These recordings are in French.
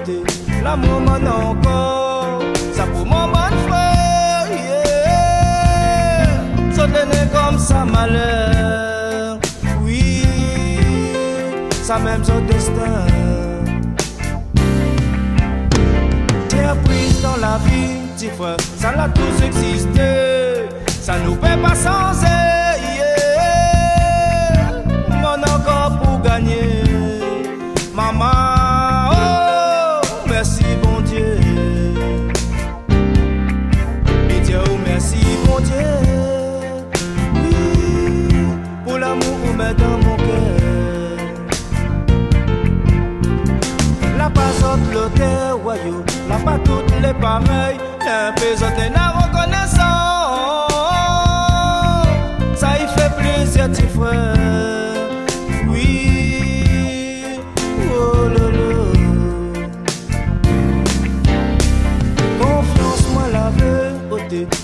côté, l'amour m'en encore, ça pour mon bon frère, yeah. Ça tenait comme ça malheur, oui, ça même son destin. J'ai appris dans la vie, petit frère, ça l'a tous existé, ça nous fait pas sans mon encore pour gagner, maman, oh, merci bon Dieu. Et Dieu, oh, merci bon Dieu. Oui, pour l'amour qu'on met dans mon cœur. La pas autre l'hôtel, voyou, la pas toutes les pareilles, un peu autres la reconnaissance. Ça y fait plaisir, petit frère.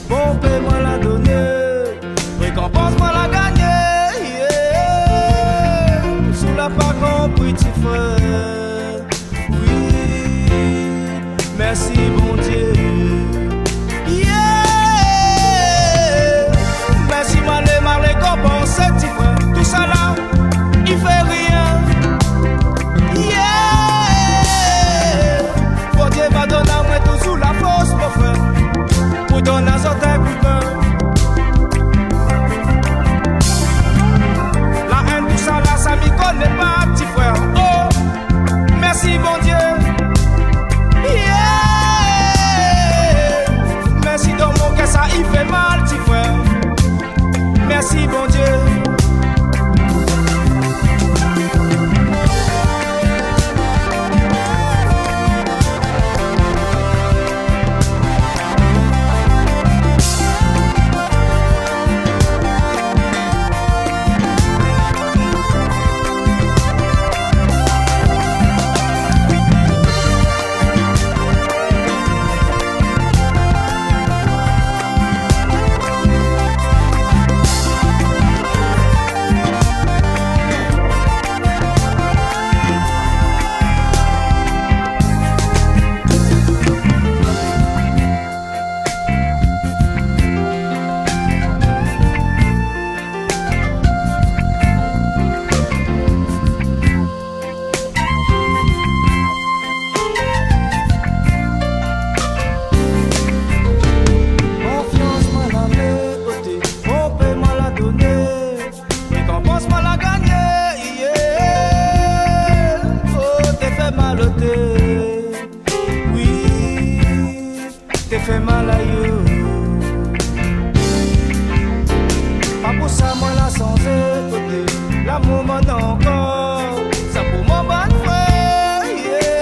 Bon paix moi la donner, récompense moi la gagner, yeah. Sous la pas compris petit frère, oui, merci bon Dieu, yeah. Merci moi les récompenses petit frère, tout ça là, il fait rien, yeah. Bon Dieu m'a donné à moi tout sous la force mon frère. Dans la zone d'un coup de main. La haine, tout ça là, ça m'y connaît pas, petit frère. Oh, merci mon Dieu. Yeah. Merci dans mon cœur, ça y fait mal, petit frère. Merci mon Dieu. T'es fait mal à you. Pas pour ça moi la sans écouter, l'amour m'en encore, ça pour mon bon frère, yeah.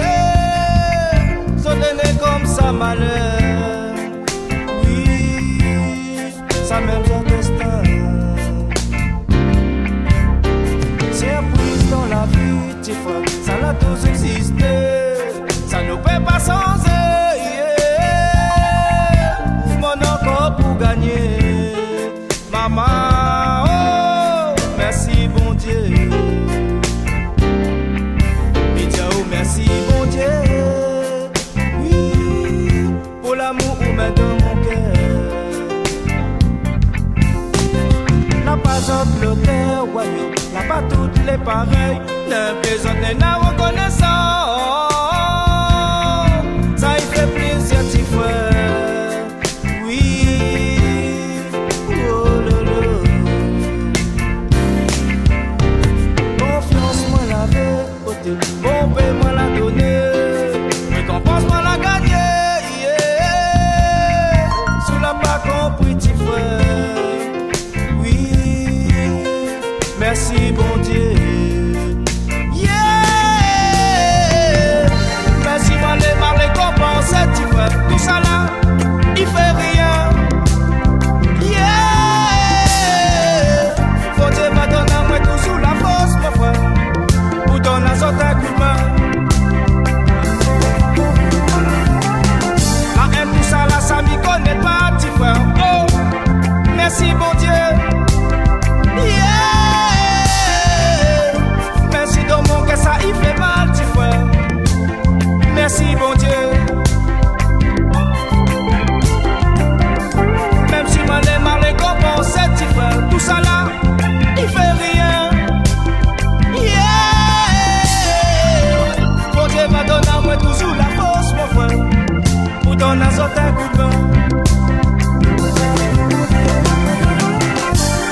Ça donné comme ça malheur, oui, ça même son destin. C'est appris dans la vie, tu vois, ça l'a tous existé, ça nous fait pas sans pour gagner, maman, oh, merci bon Dieu. Et Dieu, oh, merci bon Dieu. Oui, pour l'amour qu'on met dans mon cœur. La pas autre l'hôtel, voyou, la pas toutes les pareilles, ne plaisante n'a reconnaissance. Ça y fait plaisir, petit frère. Bon paix moi la donner, récompense moi la gagner, yeah. Sous la pas compris petit frère, oui, merci bon Dieu, yeah. Merci moi les récompense petit frère, tout ça là, il fait rien, yeah. Bon Dieu m'a donné à moi tout sous la force mon frère. Dans la zone d'un coup de main. La haine, tout ça là, ça m'y connaît pas, petit frère. Oh, merci saute un coupin.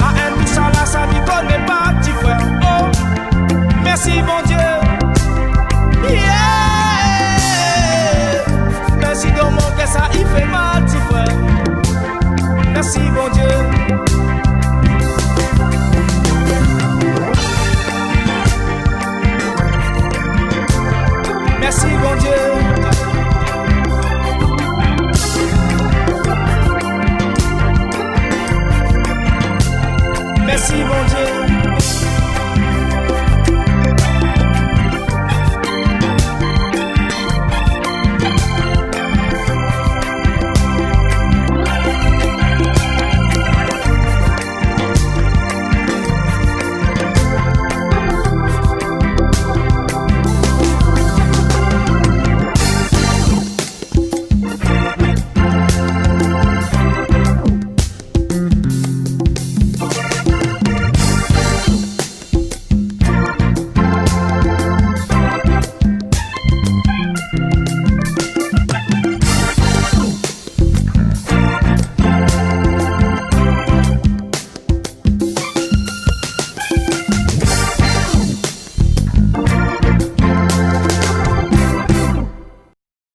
La haine, tout ça là, ça n'y connaît pas, petit frère. Oh, merci bon Dieu. Yeah. Merci dans mon cœur, ça y fait mal, petit frère. Merci bon Dieu. Merci bon Dieu.